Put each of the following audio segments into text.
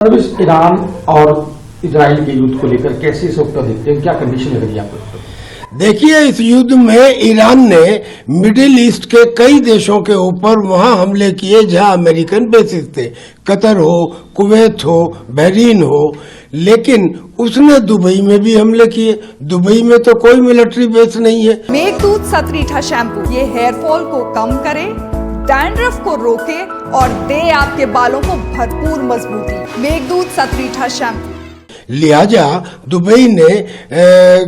Iran और Israel के युद्ध को लेकर कैसे इस वक्त देखते हैं, क्या कंडीशन लग रही है आपको? देखिए, इस युद्ध में ईरान ने मिडिल ईस्ट के कई देशों के ऊपर वहां हमले किए जहां अमेरिकन बेसिस थे। कतर हो, कुवैत हो, बहरीन हो, लेकिन उसने दुबई में भी हमले किए। दुबई में तो कोई मिलिट्री बेस नहीं है। मेघदूत सतरीठा शैम्पू ये हेयर फॉल को कम करे, डैंड्रफ को रोके और दे आपके बालों को भरपूर मजबूती। मेघदूत सतरीठा शैम्पू। लिहाजा दुबई ने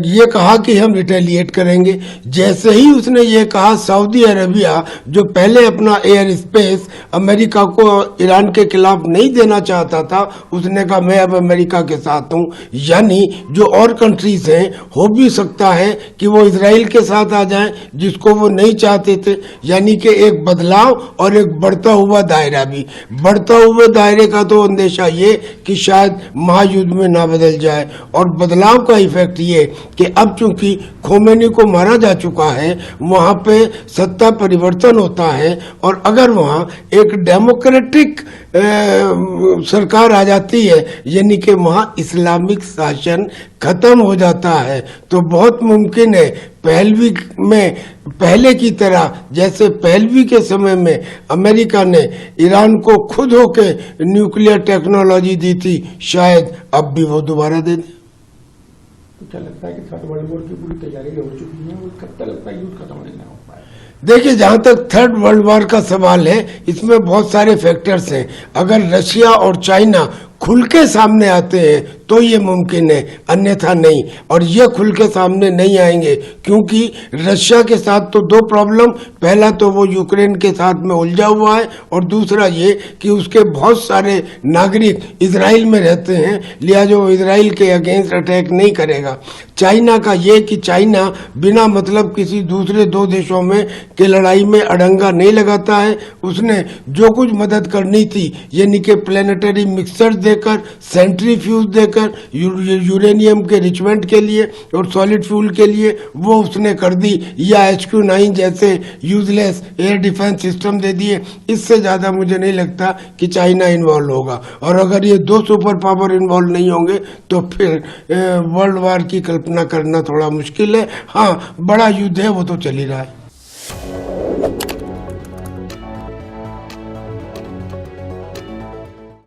ये कहा कि हम रिटेलिएट करेंगे। जैसे ही उसने ये कहा, सऊदी अरबिया जो पहले अपना एयर स्पेस अमेरिका को ईरान के खिलाफ नहीं देना चाहता था, उसने कहा मैं अब अमेरिका के साथ हूं। यानी जो और कंट्रीज हैं, हो भी सकता है कि वो इजराइल के साथ आ जाएं, जिसको वो नहीं चाहते थे। यानी कि एक बदलाव और एक बढ़ता हुआ दायरा भी। बढ़ता हुए दायरे का तो अंदेशा ये कि शायद महायुद्ध में ना बदल जाए, और बदलाव का इफेक्ट ये कि अब चूंकि खोमेनी को मारा जा चुका है, वहां पे सत्ता परिवर्तन होता है, और अगर वहां एक डेमोक्रेटिक सरकार आ जाती है, यानी कि वहां इस्लामिक शासन खत्म हो जाता है, तो बहुत मुमकिन है पहलवी में पहले की तरह, जैसे पहलवी के समय में अमेरिका ने ईरान को खुद होके न्यूक्लियर टेक्नोलॉजी दी थी, शायद अब भी वो दोबारा दे दे। तो क्या लगता है कि थर्ड वर्ल्ड वॉर की पूरी तैयारी हो चुकी है, और कब तक लगता है युद्ध खत्म नहीं हो पाए? देखिए, जहां तक थर्ड वर्ल्ड वॉर का सवाल है, इसमें बहुत सारे फैक्टर्स हैं। अगर रशिया और चाइना खुल के सामने आते हैं तो ये मुमकिन है, अन्यथा नहीं। और ये खुल के सामने नहीं आएंगे, क्योंकि रशिया के साथ तो दो प्रॉब्लम। पहला तो वो यूक्रेन के साथ में उलझा हुआ है, और दूसरा ये कि उसके बहुत सारे नागरिक इजराइल में रहते हैं, लिहाजा वो इजराइल के अगेंस्ट अटैक नहीं करेगा। चाइना का ये कि चाइना बिना मतलब किसी दूसरे दो देशों में के लड़ाई में अड़ंगा नहीं लगाता है। उसने जो कुछ मदद करनी थी, यानी कि प्लेनेटरी मिक्सर देकर, सेंट्रीफ्यूज देकर, यूरेनियम के रिचमेंट के लिए और सॉलिड फ्यूल के लिए, वो उसने कर दी, या HQ-9 जैसे यूजलेस एयर डिफेंस सिस्टम दे दिए। इससे ज्यादा मुझे नहीं लगता कि चाइना इन्वॉल्व होगा। और अगर ये दो सुपर पावर इन्वॉल्व नहीं होंगे तो फिर वर्ल्ड वॉर की कल्पना करना थोड़ा मुश्किल है। हाँ, बड़ा युद्ध है, वो तो चल ही रहा है।